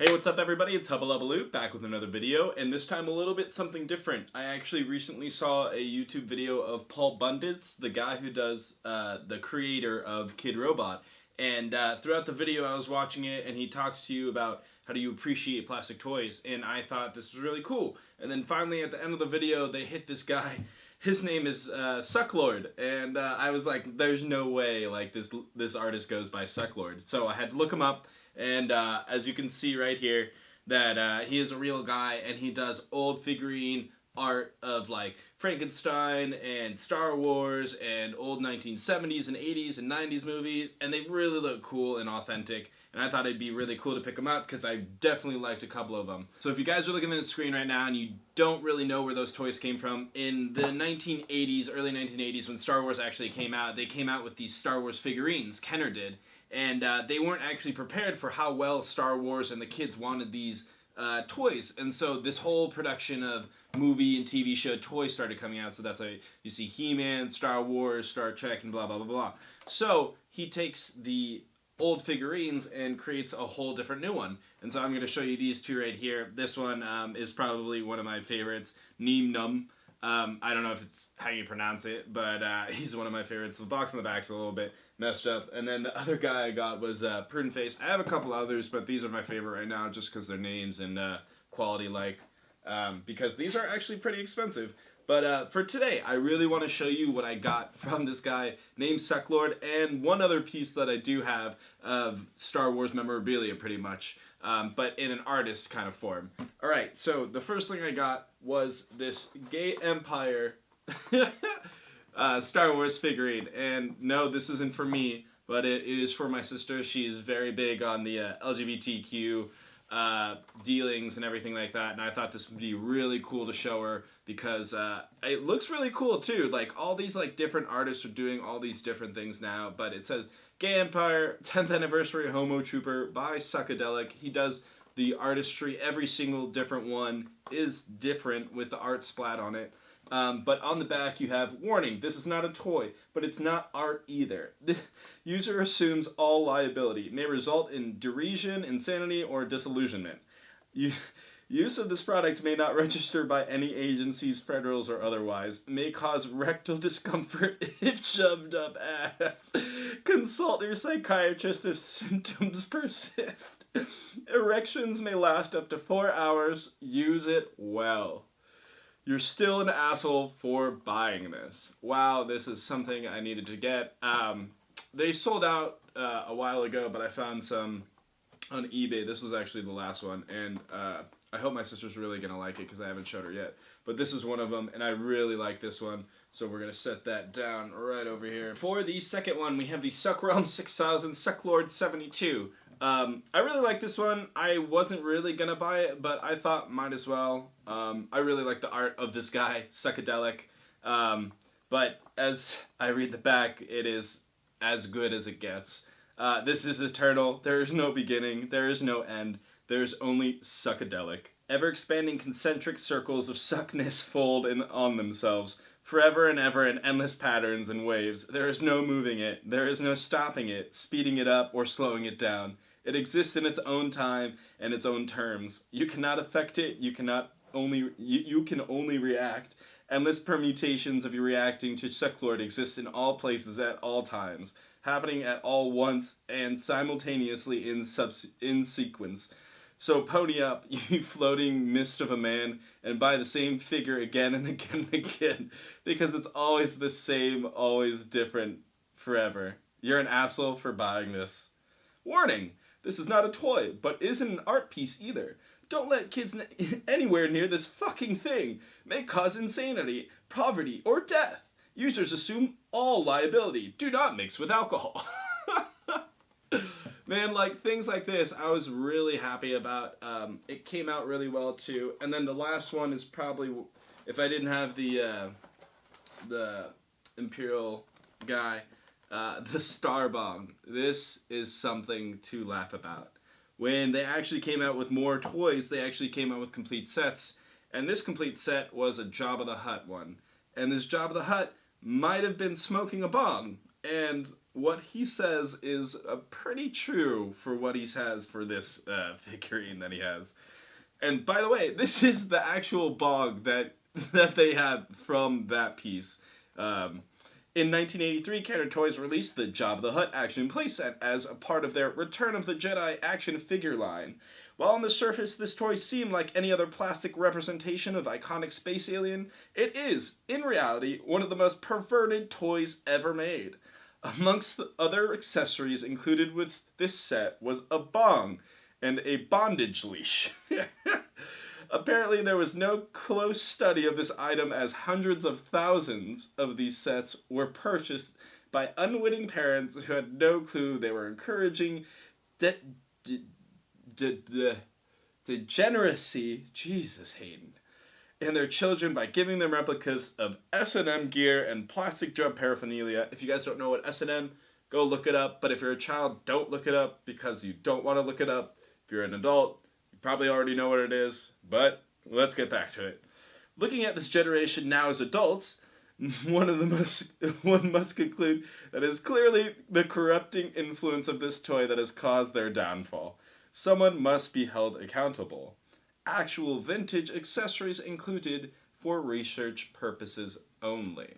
Hey, what's up everybody? It's Hubalubalu, back with another video, and this time a little bit something different. I actually recently saw a YouTube video of Paul Bundes, the guy who does, the creator of Kid Robot, and throughout the video I was watching it, and he talks to you about how do you appreciate plastic toys, and I thought this was really cool. And then finally at the end of the video, they hit this guy. His name is Sucklord, and I was like, there's no way like this artist goes by Sucklord. So I had to look him up, and as you can see right here, that he is a real guy, and he does old figurine art of like Frankenstein and Star Wars and old 1970s and 80s and 90s movies, and they really look cool and authentic. And I thought it'd be really cool to pick them up because I definitely liked a couple of them. So if you guys are looking at the screen right now and you don't really know where those toys came from, in the 1980s, early 1980s, when Star Wars actually came out, they came out with these Star Wars figurines, Kenner did, and they weren't actually prepared for how well Star Wars and the kids wanted these toys. And so this whole production of movie and TV show toys started coming out, so that's why you see He-Man, Star Wars, Star Trek, and blah, blah, blah, blah. So he takes the old figurines and creates a whole different new one. And so I'm going to show you these two right here. This one is probably one of my favorites, Neem Num. I don't know if it's how you pronounce it, but he's one of my favorites. The box on the back's a little bit messed up. And then the other guy I got was Prune Face. I have a couple others, but these are my favorite right now just because they're names and quality like. Because these are actually pretty expensive. But for today, I really want to show you what I got from this guy named Sucklord, and one other piece that I do have of Star Wars memorabilia pretty much, but in an artist kind of form. Alright, so the first thing I got was this Gay Empire Star Wars figurine, and no, this isn't for me, but it is for my sister. She is very big on the LGBTQ dealings and everything like that, and I thought this would be really cool to show her because it looks really cool too. Like all these like different artists are doing all these different things now, but it says Gay Empire 10th Anniversary Homo Trooper by Suckadelic. He does the artistry, every single different one is different with the art splat on it. But on the back you have, warning, this is not a toy, but it's not art either. The user assumes all liability. It may result in derision, insanity, or disillusionment. Use of this product may not register by any agencies, federals, or otherwise. May cause rectal discomfort if shoved up ass. Consult your psychiatrist if symptoms persist. Erections may last up to 4 hours. Use it well. You're still an asshole for buying this. Wow, this is something I needed to get. They sold out a while ago, but I found some on eBay. This was actually the last one, and I hope my sister's really going to like it because I haven't showed her yet. But this is one of them, and I really like this one, so we're going to set that down right over here. For the second one, we have the Suckrealm 6000 Sucklord 72. I really like this one. I wasn't really gonna buy it, but I thought might as well. I really like the art of this guy, Suckadelic. But as I read the back, it is as good as it gets. This is eternal. There is no beginning. There is no end. There's only Suckadelic. Ever-expanding concentric circles of suckness fold in on themselves, forever and ever in endless patterns and waves. There is no moving it. There is no stopping it, speeding it up, or slowing it down. It exists in its own time and its own terms. You cannot affect it. You can only react. Endless permutations of you reacting to Sucklord exist in all places at all times, happening at all once and simultaneously in sequence. So pony up, you floating mist of a man, and buy the same figure again and again and again, because it's always the same, always different, forever. You're an asshole for buying this. Warning! This is not a toy, but isn't an art piece either. Don't let kids anywhere near this fucking thing. May cause insanity, poverty, or death. Users assume all liability. Do not mix with alcohol. Man, like, things like this, I was really happy about. It came out really well, too. And then the last one is probably, if I didn't have the Imperial guy, the Star Bomb. This is something to laugh about. When they actually came out with more toys, they actually came out with complete sets. And this complete set was a Jabba the Hutt one. And this Jabba the Hutt might have been smoking a bong. And what he says is pretty true for what he has for this figurine that he has. And by the way, this is the actual bog that they had from that piece. In 1983, Kenner Toys released the Jabba the Hutt action playset as a part of their Return of the Jedi action figure line. While on the surface this toy seemed like any other plastic representation of iconic space alien, it is, in reality, one of the most perverted toys ever made. Amongst the other accessories included with this set was a bong and a bondage leash. Apparently there was no close study of this item, as hundreds of thousands of these sets were purchased by unwitting parents who had no clue they were encouraging degeneracy, Jesus, Hayden, in their children by giving them replicas of S&M gear and plastic drug paraphernalia. If you guys don't know what S&M, go look it up. But if you're a child, don't look it up because you don't want to look it up. If you're an adult, you probably already know what it is. But let's get back to it. Looking at this generation now as adults, one must conclude that it is clearly the corrupting influence of this toy that has caused their downfall. Someone must be held accountable. Actual vintage accessories included for research purposes only.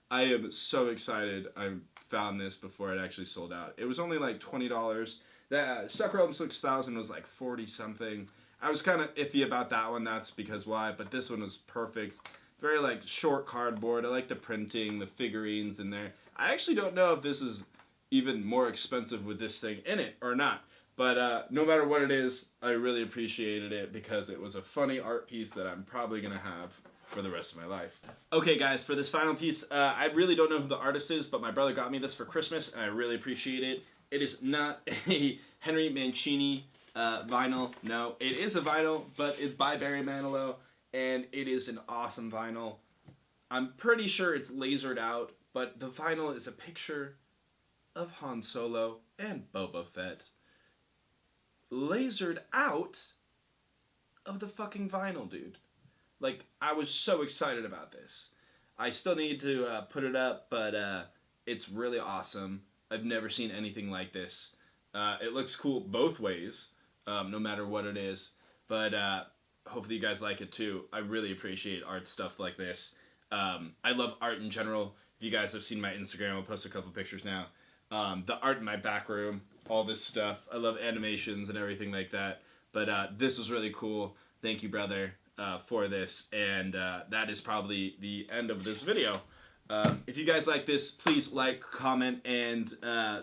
I am so excited I found this before it actually sold out. It was only like $20. That Sucker Realm 6000 was like 40 something. I was kind of iffy about that one, that's because why, but this one was perfect. Very like short cardboard. I like the printing, the figurines in there. I actually don't know if this is even more expensive with this thing in it or not. But no matter what it is, I really appreciated it because it was a funny art piece that I'm probably going to have for the rest of my life. Okay, guys, for this final piece, I really don't know who the artist is, but my brother got me this for Christmas, and I really appreciate it. It is not a Henry Mancini vinyl. No, it is a vinyl, but it's by Barry Manilow, and it is an awesome vinyl. I'm pretty sure it's lasered out, but the vinyl is a picture of Han Solo and Boba Fett lasered out of the fucking vinyl, dude. Like, I was so excited about this. I still need to put it up, but it's really awesome. I've never seen anything like this. It looks cool both ways, no matter what it is. But hopefully you guys like it too. I really appreciate art stuff like this. I love art in general. If you guys have seen my Instagram, I'll post a couple pictures now. The art in my back room, all this stuff. I love animations and everything like that. But this was really cool. Thank you, brother, for this. And that is probably the end of this video. If you guys like this, please like, comment, and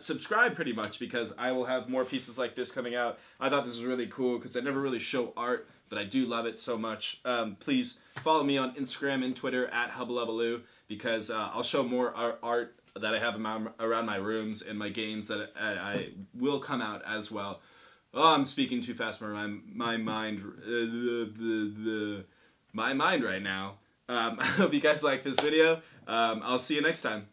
subscribe pretty much, because I will have more pieces like this coming out. I thought this was really cool because I never really show art, but I do love it so much. Please follow me on Instagram and Twitter at Hubalubalu, because I'll show more art that I have around my rooms and my games that I will come out as well. Oh, I'm speaking too fast for my mind right now. I hope you guys like this video. I'll see you next time.